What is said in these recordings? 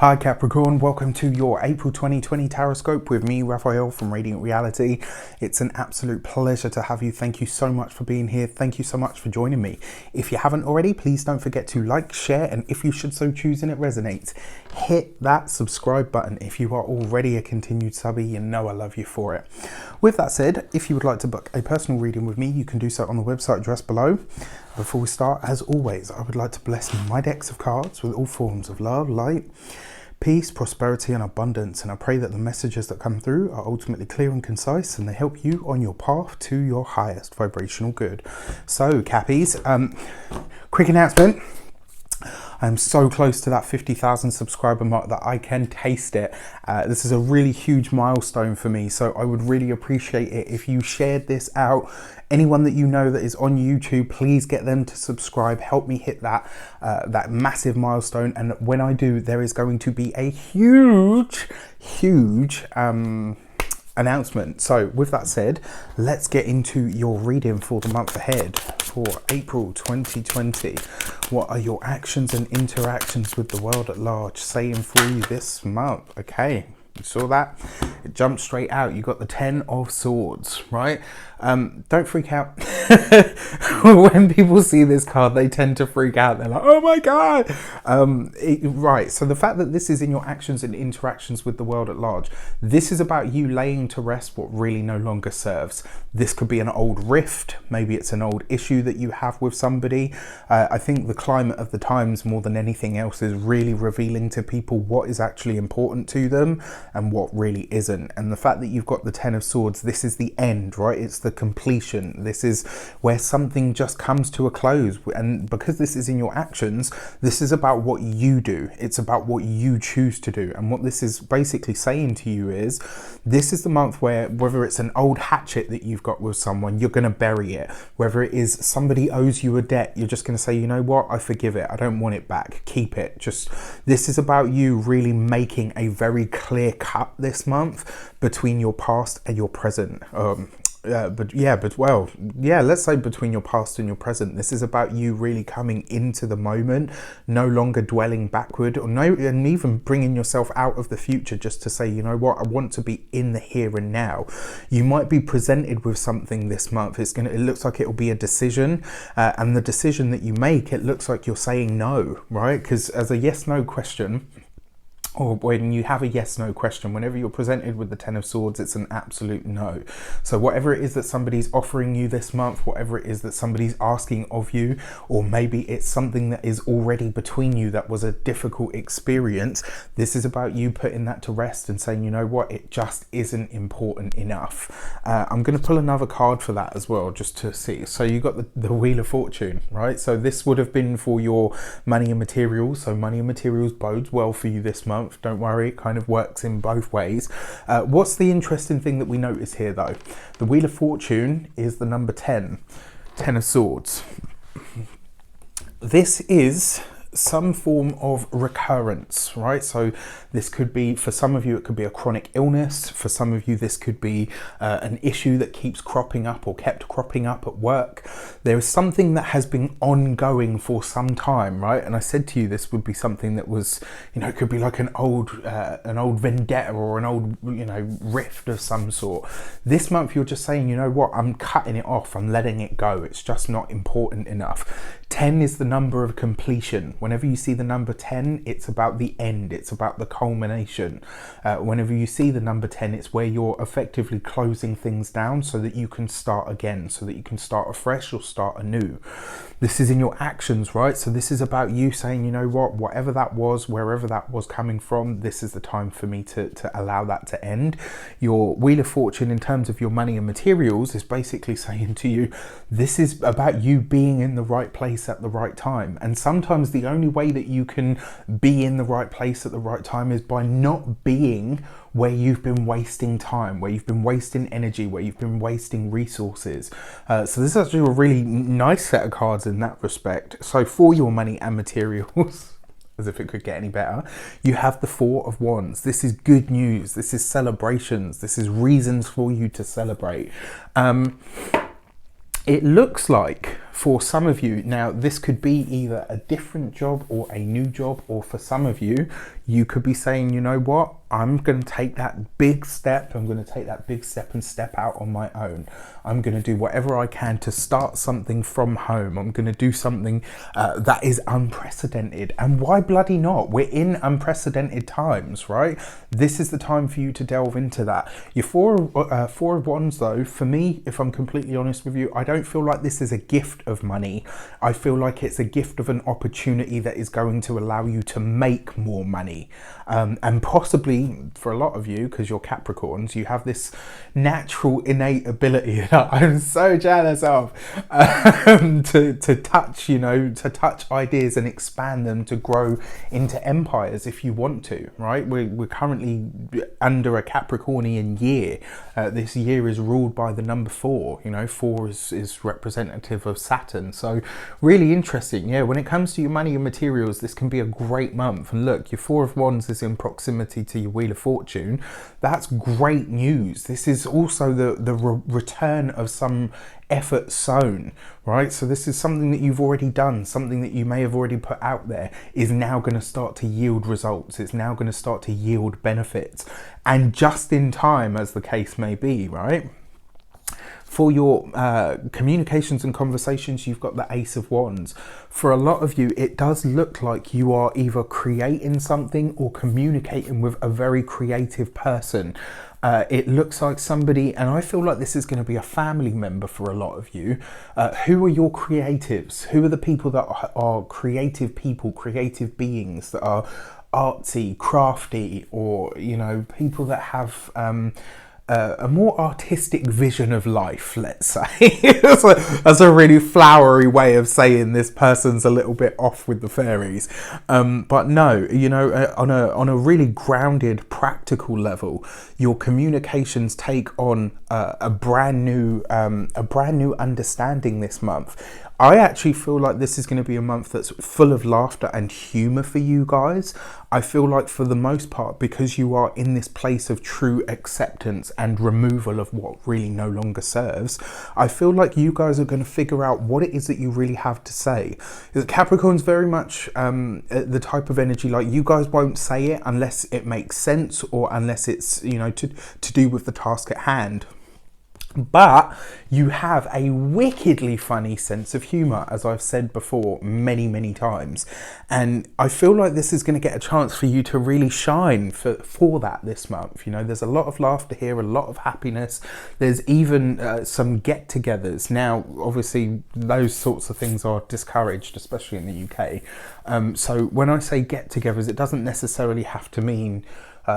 Hi Capricorn, welcome to your April 2020 Taroscope with me, Raphael from Reydiant Reality. It's an absolute pleasure to have you. Thank you so much for being here. Thank you so much for joining me. If you haven't already, please don't forget to like, share, and if you should so choose and it resonates, hit that subscribe button. If you are already a continued subby, you know I love you for it. With that said, if you would like to book a personal reading with me, you can do so on the website addressed below. Before we start, as always, I would like to bless my decks of cards with all forms of love, light, peace, prosperity, and abundance. And I pray that the messages that come through are ultimately clear and concise and they help you on your path to your highest vibrational good. So, Cappies, quick announcement. I'm so close to that 50,000 subscriber mark that I can taste it. This is a really huge milestone for me, so I would really appreciate it if you shared this out. Anyone that you know that is on YouTube, please get them to subscribe. Help me hit that that massive milestone. And when I do, there is going to be a huge announcement. So with that said, let's get into your reading for the month ahead for April 2020. What are your actions and interactions with the world at large saying for you this month? Okay, you saw that? It jumped straight out. You got the 10 of Swords, right? Don't freak out. When people see this card, they tend to freak out. They're like, oh my God. Right, so the fact that this is in your actions and interactions with the world at large, this is about you laying to rest what really no longer serves. This could be an old rift. Maybe it's an old issue that you have with somebody. I think the climate of the times more than anything else is really revealing to people what is actually important to them and what really isn't. And the fact that you've got the 10 of Swords, this is the end, right? It's the completion. This is where something just comes to a close. And because this is in your actions, this is about what you do. It's about what you choose to do. And what this is basically saying to you is, this is the month where, whether it's an old hatchet that you've got with someone, you're going to bury it. Whether it is somebody owes you a debt, you're just going to say, you know what, I forgive it. I don't want it back. Keep it. Just, this is about you really making a very clear cut this month between your past and your present. Let's say between your past and your present. This is about you really coming into the moment, no longer dwelling backward, and even bringing yourself out of the future just to say, you know what, I want to be in the here and now. You might be presented with something this month. It looks like it will be a decision, and the decision that you make, it looks like you're saying no, right? Because as a yes/no question, or when you have a yes/no question, whenever you're presented with the 10 of Swords, it's an absolute no. So whatever it is that somebody's offering you this month, whatever it is that somebody's asking of you, or maybe it's something that is already between you that was a difficult experience, this is about you putting that to rest and saying, you know what, it just isn't important enough. I'm going to pull another card for that as well, just to see. So you got the Wheel of Fortune, right? So this would have been for your money and materials. So money and materials bodes well for you this month. Don't worry, it kind of works in both ways. What's the interesting thing that we notice here though? The Wheel of Fortune is the number 10 of Swords. This is some form of recurrence, right? So this could be, for some of you, it could be a chronic illness. For some of you, this could be an issue that keeps cropping up or kept cropping up at work. There is something that has been ongoing for some time, right? And I said to you, this would be something that was, you know, it could be like an old vendetta or an old, you know, rift of some sort. This month, you're just saying, you know what, I'm cutting it off. I'm letting it go. It's just not important enough. 10 is the number of completion. Whenever you see the number 10, it's about the end. It's about the culmination. Whenever you see the number 10, it's where you're effectively closing things down so that you can start again, so that you can start afresh or start anew. This is in your actions, right? So this is about you saying, you know what, whatever that was, wherever that was coming from, this is the time for me to allow that to end. Your Wheel of Fortune, in terms of your money and materials, is basically saying to you, this is about you being in the right place at the right time. And sometimes the only way that you can be in the right place at the right time is by not being where you've been wasting time, where you've been wasting energy, where you've been wasting resources. So this is actually a really nice set of cards in that respect. So for your money and materials, as if it could get any better, you have the Four of Wands. This is good news. This is celebrations. This is reasons for you to celebrate. It looks like for some of you, now this could be either a different job or a new job, or for some of you, you could be saying, you know what, I'm going to take that big step. I'm going to take that big step and step out on my own. I'm going to do whatever I can to start something from home. I'm going to do something that is unprecedented. And why bloody not? We're in unprecedented times, right? This is the time for you to delve into that. Your Four of Wands, though, for me, if I'm completely honest with you, I don't feel like this is a gift of money. I feel like it's a gift of an opportunity that is going to allow you to make more money. And possibly for a lot of you, because you're Capricorns, you have this natural innate ability that I'm so jealous of, to touch, you know, to touch ideas and expand them to grow into empires if you want to, right? We're currently under a Capricornian year. This year is ruled by the number 4. You know, 4 is representative of Saturn. So really interesting. Yeah, when it comes to your money and materials, this can be a great month. And look, your 4 of Wands is in proximity to your Wheel of Fortune. That's great news. This is also the return of some effort sown, right? So this is something that you've already done, something that you may have already put out there is now going to start to yield results. It's now going to start to yield benefits, and just in time, as the case may be, right? For your communications and conversations, you've got the Ace of Wands. For a lot of you, it does look like you are either creating something or communicating with a very creative person. It looks like somebody, and I feel like this is going to be a family member for a lot of you. Who are your creatives? Who are the people that are creative people, creative beings that are artsy, crafty, or, you know, people that have a more artistic vision of life, let's say. That's a really flowery way of saying this person's a little bit off with the fairies. But no, you know, on a really grounded, practical level, your communications take on a brand new understanding this month. I actually feel like this is going to be a month that's full of laughter and humour for you guys. I feel like for the most part, because you are in this place of true acceptance and removal of what really no longer serves, I feel like you guys are going to figure out what it is that you really have to say. Capricorn's very much the type of energy, like, you guys won't say it unless it makes sense or unless it's, you know, to do with the task at hand. But you have a wickedly funny sense of humour, as I've said before many, many times. And I feel like this is going to get a chance for you to really shine for that this month. You know, there's a lot of laughter here, a lot of happiness. There's even some get-togethers. Now, obviously, those sorts of things are discouraged, especially in the UK. So when I say get-togethers, it doesn't necessarily have to mean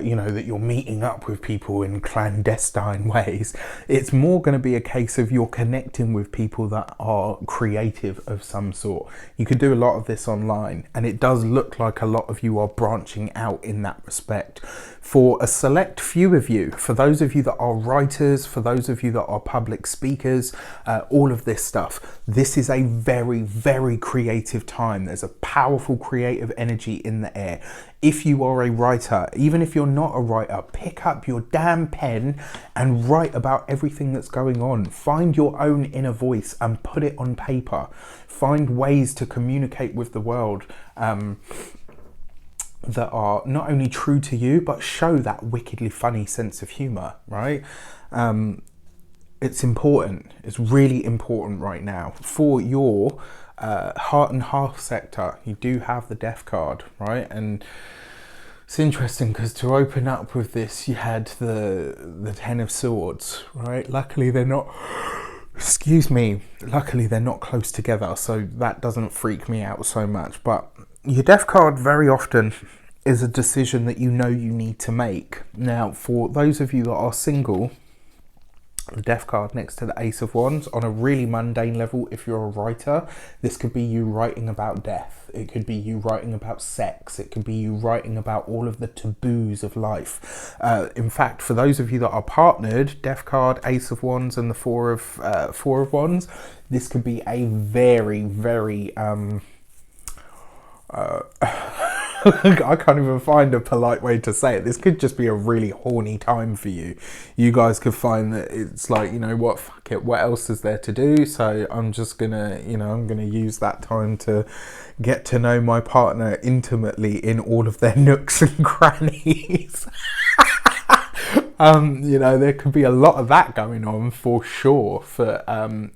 you know, that you're meeting up with people in clandestine ways. It's more going to be a case of you're connecting with people that are creative of some sort. You could do a lot of this online, and it does look like a lot of you are branching out in that respect. For a select few of you, for those of you that are writers, for those of you that are public speakers, all of this stuff, this is a very, very creative time. There's a powerful creative energy in the air. If you are a writer, even if you're not a writer, pick up your damn pen and write about everything that's going on. Find your own inner voice and put it on paper. Find ways to communicate with the world that are not only true to you, but show that wickedly funny sense of humour, right? It's important. It's really important right now. For your heart and half sector, you do have the Death card, right? And it's interesting because to open up with this, you had the Ten of Swords, right? Luckily they're not, excuse me, luckily they're not close together, so that doesn't freak me out so much. But your Death card very often is a decision that you know you need to make. Now, for those of you that are single, the Death card next to the Ace of Wands, on a really mundane level, if you're a writer, this could be you writing about death. It could be you writing about sex. It could be you writing about all of the taboos of life. In fact, for those of you that are partnered, Death card, Ace of Wands, and the Four of Wands, this could be a very, very I can't even find a polite way to say it. This could just be a really horny time for you. You guys could find that it's like, you know what, fuck it, what else is there to do? So I'm just gonna, you know, I'm gonna use that time to get to know my partner intimately in all of their nooks and crannies. You know, there could be a lot of that going on for sure.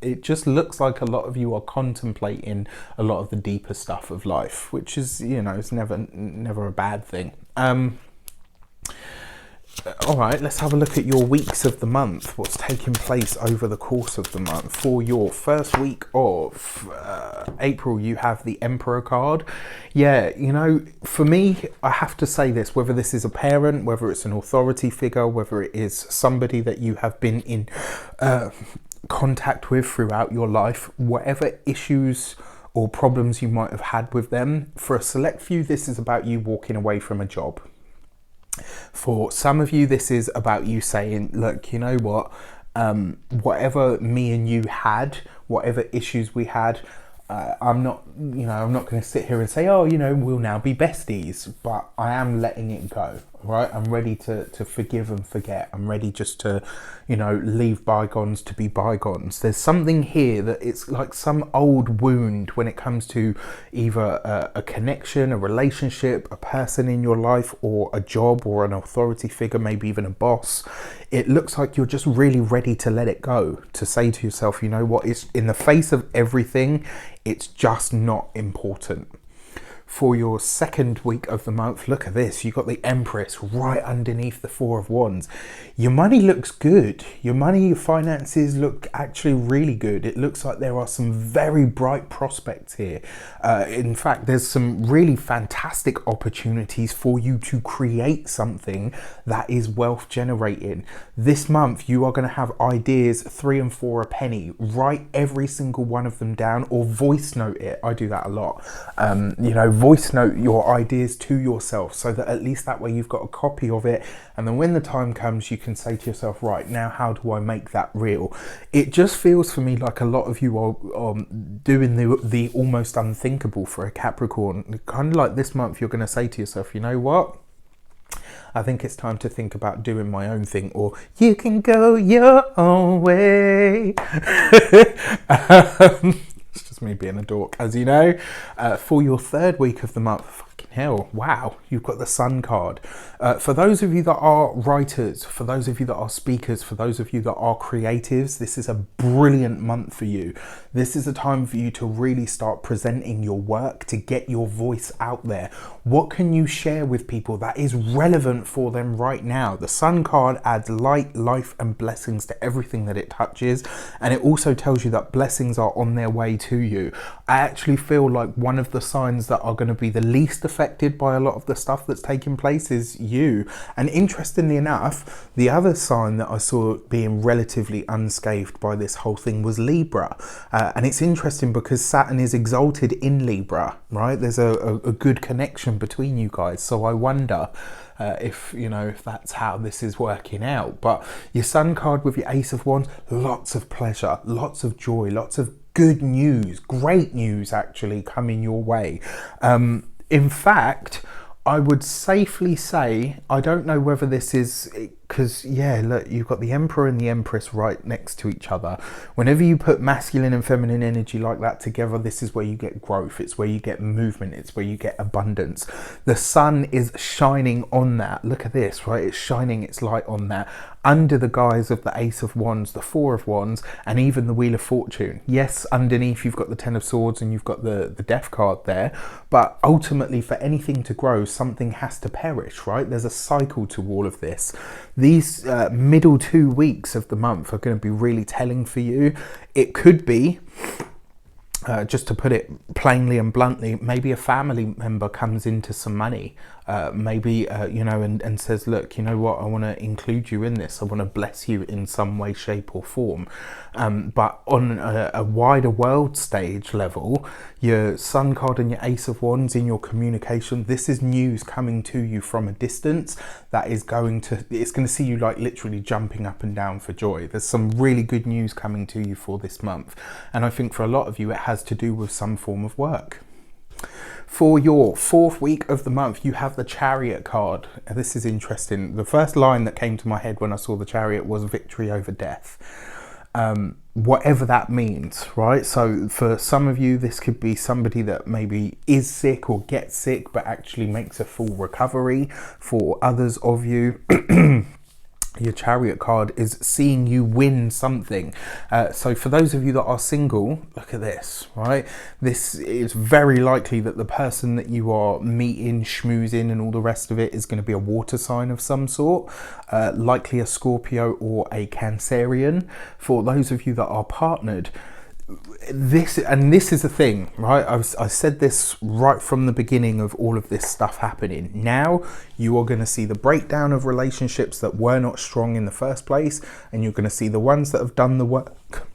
It just looks like a lot of you are contemplating a lot of the deeper stuff of life, which is, you know, it's never a bad thing. All right, let's have a look at your weeks of the month. What's taking place over the course of the month? For your first week of April, you have the Emperor card. Yeah, you know, for me, I have to say this, whether this is a parent, whether it's an authority figure, whether it is somebody that you have been in contact with throughout your life, whatever issues or problems you might have had with them, for a select few, this is about you walking away from a job. For some of you, this is about you saying, look, you know what, whatever me and you had, whatever issues we had, I'm not going to sit here and say, oh, you know, we'll now be besties, but I am letting it go, right? I'm ready to forgive and forget. I'm ready just to, you know, leave bygones to be bygones. There's something here that it's like some old wound when it comes to either a connection, a relationship, a person in your life, or a job, or an authority figure, maybe even a boss. It looks like you're just really ready to let it go, to say to yourself, you know what, it's in the face of everything, it's just not important. For your second week of the month, look at this. You've got the Empress right underneath the Four of Wands. Your money looks good. Your money, your finances look actually really good. It looks like there are some very bright prospects here. In fact, there's some really fantastic opportunities for you to create something that is wealth generating. This month, you are going to have ideas 3 and 4 a penny. Write every single one of them down or voice note it. I do that a lot. You know, voice note your ideas to yourself so that at least that way you've got a copy of it, and then when the time comes you can say to yourself, right, now how do I make that real? It just feels for me like a lot of you are doing the almost unthinkable for a Capricorn. Kind of like this month you're going to say to yourself, you know what, I think it's time to think about doing my own thing, or you can go your own way. It's just me being a dork, as you know. For your third week of the month, fucking hell, wow, you've got the Sun card. For those of you that are writers, for those of you that are speakers, for those of you that are creatives, this is a brilliant month for you. This is a time for you to really start presenting your work, to get your voice out there. What can you share with people that is relevant for them right now? The Sun card adds light, life, and blessings to everything that it touches, and it also tells you that blessings are on their way to you. I actually feel like one of the signs that are going to be the least affected by a lot of the stuff that's taking place is you. And interestingly enough, the other sign that I saw being relatively unscathed by this whole thing was Libra. And it's interesting because Saturn is exalted in Libra, right? There's a good connection between you guys. So I wonder if, you know, if that's how this is working out. But your Sun card with your Ace of Wands, lots of pleasure, lots of joy, lots of good news, great news actually coming your way. In fact, I would safely say, I don't know whether this is, because yeah, look, you've got the Emperor and the Empress right next to each other. Whenever you put masculine and feminine energy like that together, this is where you get growth, it's where you get movement, it's where you get abundance. The sun is shining on that. Look at this, right? It's shining its light on that under the guise of the Ace of Wands, the Four of Wands, and even the Wheel of Fortune. Yes, underneath you've got the Ten of Swords and you've got the Death card there, but ultimately for anything to grow, something has to perish, right? There's a cycle to all of this. These middle 2 weeks of the month are going to be really telling for you. It could be, just to put it plainly and bluntly, maybe a family member comes into some money, maybe, you know, and says, look, you know what, I want to include you in this. I want to bless you in some way, shape or form. But on a wider world stage level, your Sun card and your Ace of Wands in your communication, this is news coming to you from a distance that is going to, it's going to see you like literally jumping up and down for joy. There's some really good news coming to you for this month. And I think for a lot of you, it has to do with some form of work. For your 4th week of the month, you have the Chariot card. This is interesting. The first line that came to my head when I saw the Chariot was victory over death. Whatever that means, right? So for some of you, this could be somebody that maybe is sick or gets sick, but actually makes a full recovery. For others of you, your Chariot card is seeing you win something. So for those of you that are single, look at this, right? This is very likely that the person that you are meeting, schmoozing and all the rest of it is going to be a water sign of some sort, likely a Scorpio or a Cancerian. For those of you that are partnered, this is the thing, right? I said this right from the beginning of all of this stuff happening. Now you are going to see the breakdown of relationships that were not strong in the first place, and you're going to see the ones that have done the work,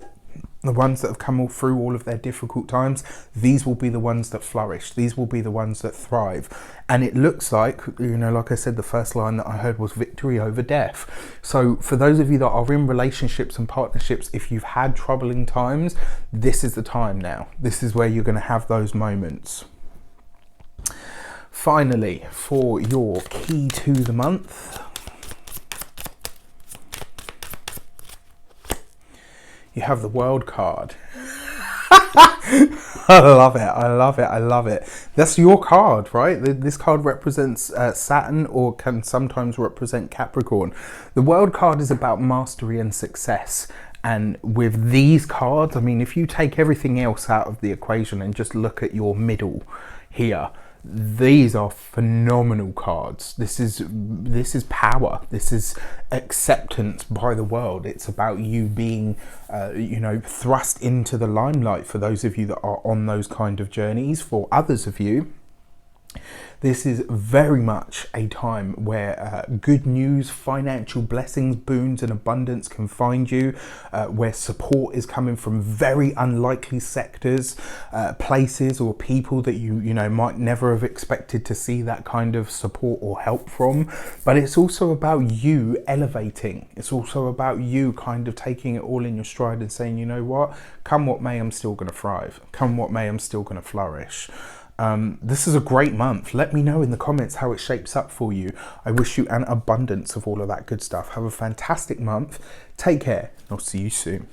the ones that have come all through all of their difficult times. These will be the ones that flourish. These will be the ones that thrive. And it looks like, you know, like I said, the first line that I heard was victory over death. So for those of you that are in relationships and partnerships, if you've had troubling times, this is the time now. This is where you're going to have those moments. Finally, for your key to the month, you have the World card. I love it. I love it. I love it. That's your card, right? This card represents Saturn, or can sometimes represent Capricorn. The World card is about mastery and success. And with these cards, I mean, if you take everything else out of the equation and just look at your middle here, these are phenomenal cards. This is power. This is acceptance by the world. It's about you being you know, thrust into the limelight for those of you that are on those kind of journeys. For others of you, this is very much a time where good news, financial blessings, boons and abundance can find you, where support is coming from very unlikely sectors, places or people that you know might never have expected to see that kind of support or help from. But it's also about you elevating. It's also about you kind of taking it all in your stride and saying, you know what, come what may, I'm still going to thrive. Come what may, I'm still going to flourish. This is a great month. Let me know in the comments how it shapes up for you. I wish you an abundance of all of that good stuff. Have a fantastic month. Take care. I'll see you soon.